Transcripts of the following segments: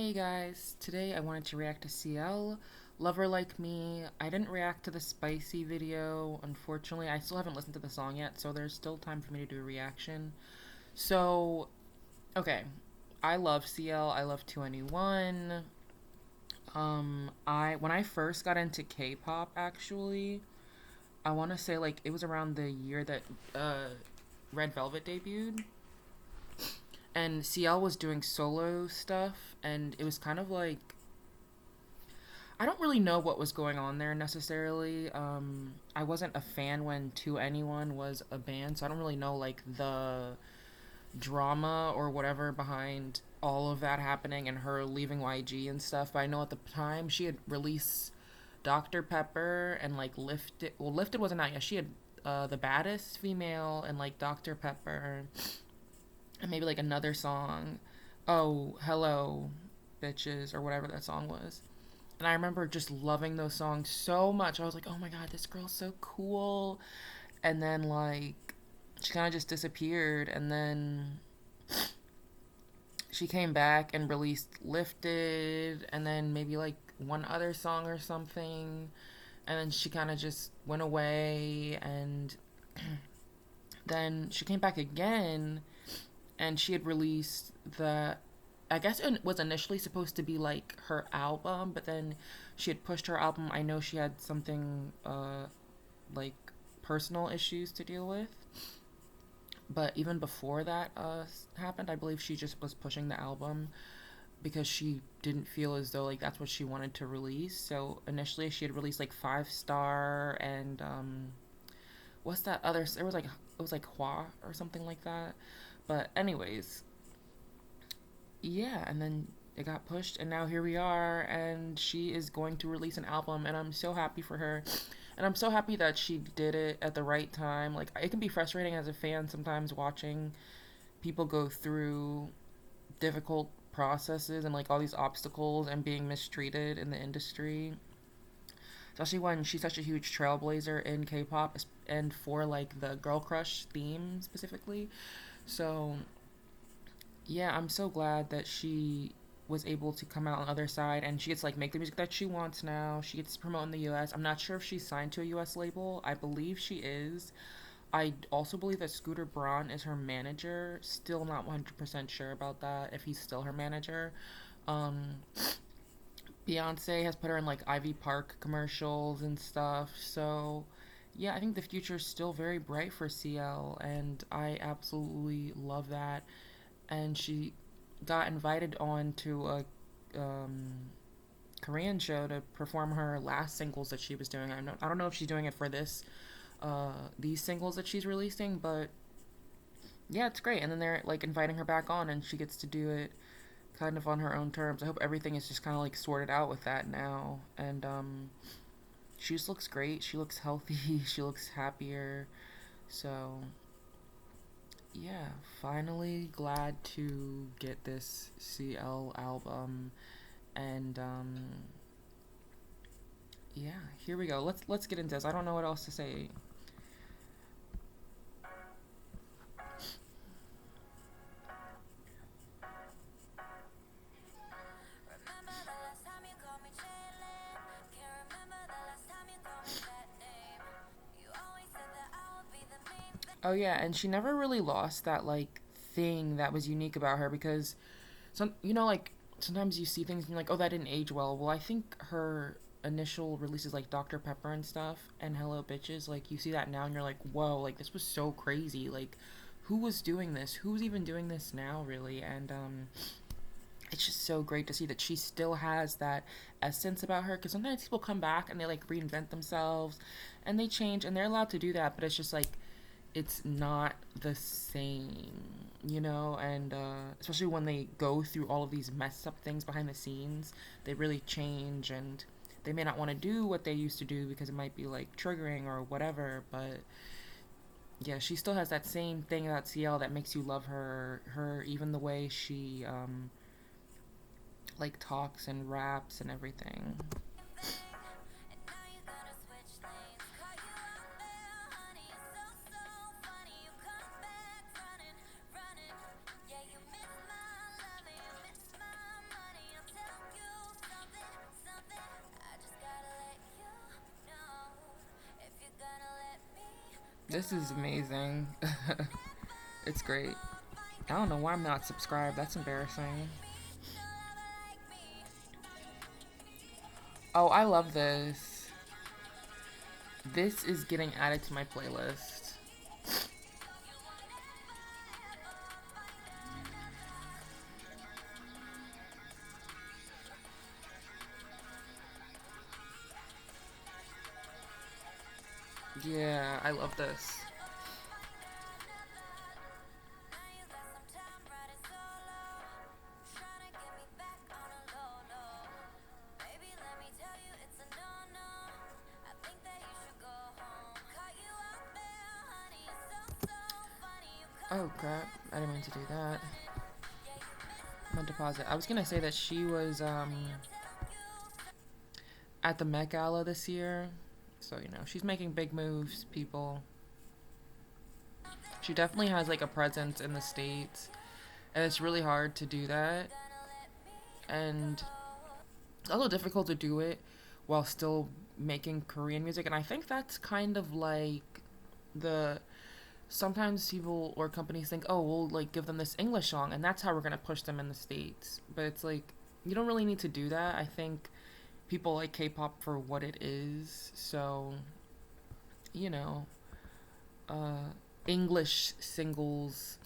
Hey guys, today I wanted to react to CL, Lover Like Me. I didn't react to the Spicy video, unfortunately. I still haven't listened to the song yet, so there's still time for me to do a reaction. So, okay, I love CL, I love 2NE1. I when I first got into K-pop, actually, I want to say like it was around the year that Red Velvet debuted, and CL was doing solo stuff, and it was kind of like I don't really know what was going on there necessarily. I wasn't a fan when 2NE1 was a band, so I don't really know like the drama or whatever behind all of that happening and her leaving YG and stuff. But I know at the time she had released Dr. Pepper and like Lifted. Well, Lifted wasn't out yet. She had the baddest female and like Dr. Pepper and maybe like another song. Oh, hello, bitches, or whatever that song was. And I remember just loving those songs so much. I was like, oh my god, this girl's so cool. And then, like, she kind of just disappeared. And then she came back and released Lifted. And then maybe, like, one other song or something. And then she kind of just went away. And then she came back again. And she had released the I guess it was initially supposed to be like her album, but then she had pushed her album. I know she had something like personal issues to deal with. But even before that happened, I believe she just was pushing the album because she didn't feel as though like that's what she wanted to release. So initially she had released like Five Star and what's that other? It was like Hua or something like that. But anyways, yeah, and then it got pushed, and now here we are, and she is going to release an album, and I'm so happy for her. And I'm so happy that she did it at the right time. Like, it can be frustrating as a fan sometimes watching people go through difficult processes and, like, all these obstacles and being mistreated in the industry. Especially when she's such a huge trailblazer in K pop and for, like, the Girl Crush theme specifically. So, yeah, I'm so glad that she was able to come out on the other side and she gets like make the music that she wants now. She gets to promote in the US. I'm not sure if she's signed to a US label. I believe she is. I also believe that Scooter Braun is her manager. Still not 100% sure about that, if he's still her manager. Um, Beyonce has put her in like Ivy Park commercials and stuff. So, yeah, I think the future is still very bright for CL, and I absolutely love that. And she got invited on to a um, Korean show to perform her last singles that she was doing. I don't know if she's doing it for these singles that she's releasing, but yeah, it's great. And then they're like inviting her back on, and she gets to do it kind of on her own terms. I hope everything is just kind of like sorted out with that now. And she just looks great. She looks healthy. She looks happier. So yeah, finally glad to get this CL album, and yeah, here we go. Let's get into this. I don't know what else to say. Oh yeah, and she never really lost that like thing that was unique about her, because like sometimes you see things and you're like, oh, that didn't age well. Well, I think her initial releases like Dr. Pepper and stuff and Hello Bitches, like you see that now and you're like, whoa, like this was so crazy. Like who was doing this? Who's even doing this now, really? And it's just so great to see that she still has that essence about her, because sometimes people come back and they like reinvent themselves and they change, and they're allowed to do that, but it's just like it's not the same, and especially when they go through all of these messed up things behind the scenes, they really change, and they may not want to do what they used to do because it might be like triggering or whatever, but yeah, she still has that same thing about CL that makes you love her even the way she like talks and raps and everything. This is amazing. It's great. I don't know why I'm not subscribed. That's embarrassing. Oh, I love this. This is getting added to my playlist. Yeah, I love this. Oh crap, I didn't mean to do that. My deposit. I was gonna say that she was at the Met Gala this year. So, you know, she's making big moves, people. She definitely has like a presence in the States. And it's really hard to do that. And it's also difficult to do it while still making Korean music. And I think that's kind of like the sometimes people or companies think, oh, we'll like give them this English song and that's how we're gonna push them in the States. But it's like you don't really need to do that. I think people like K-pop for what it is. So, you know, uh, English singles,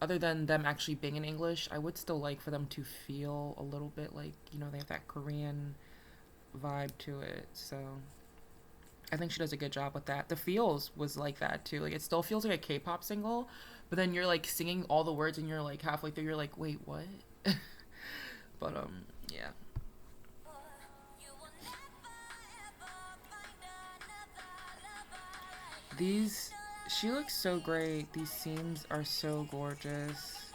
other than them actually being in English, I would still like for them to feel a little bit like, you know, they have that Korean vibe to it. So I think she does a good job with that. The Feels was like that too. Like it still feels like a K-pop single, but then you're like singing all the words and you're like halfway through you're like, "Wait, what?" But yeah. These she looks so great. These scenes are so gorgeous.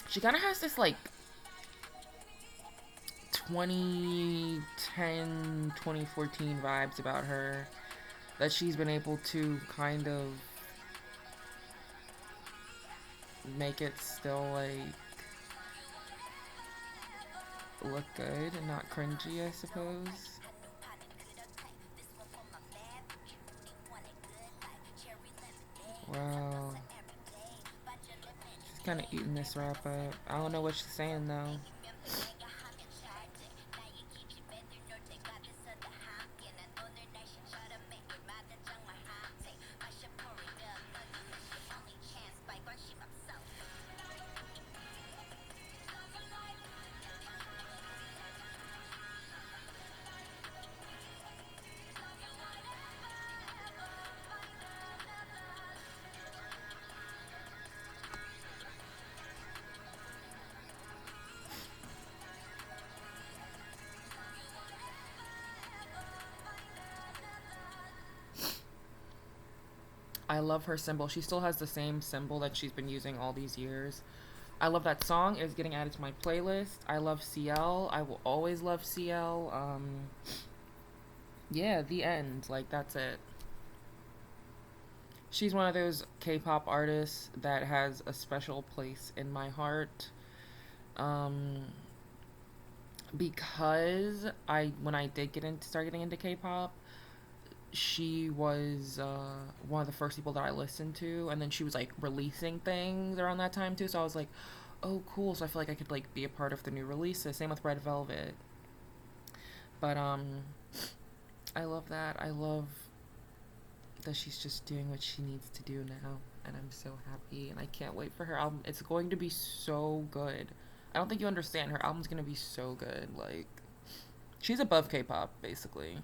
She kind of has this like 2010, 2014 vibes about her that she's been able to kind of make it still like look good and not cringy, I suppose. Wow. She's kind of eating this wrap up. I don't know what she's saying though. I love her symbol. She still has the same symbol that she's been using all these years. I love that song. It's getting added to my playlist. I love CL. I will always love CL. Yeah, the end. Like, that's it. She's one of those K-pop artists that has a special place in my heart. Um, because when I did start getting into K-pop, she was one of the first people that I listened to, and then she was like releasing things around that time too. So I was like, oh, cool. So I feel like I could like be a part of the new releases. Same with Red Velvet. But I love that. I love that she's just doing what she needs to do now, and I'm so happy, and I can't wait for her album. It's going to be so good. I don't think you understand. Her album's gonna be so good. Like, she's above K-pop, basically.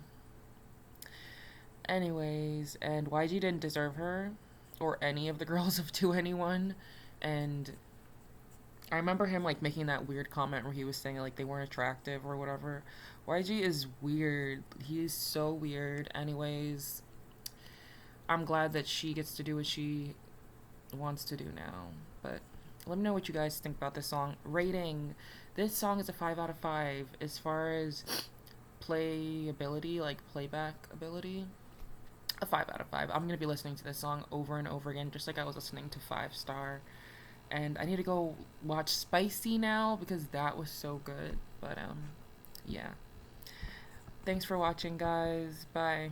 Anyways, and YG didn't deserve her, or any of the girls of 2NE1, and I remember him like making that weird comment where he was saying like they weren't attractive or whatever. YG is weird. He is so weird. Anyways, I'm glad that she gets to do what she wants to do now. But let me know what you guys think about this song. Rating. This song is a 5 out of 5 as far as playability, like playback ability. A 5 out of 5. I'm gonna be listening to this song over and over again, just like I was listening to Five Star. And I need to go watch Spicy now because that was so good. But yeah. Thanks for watching, guys. Bye.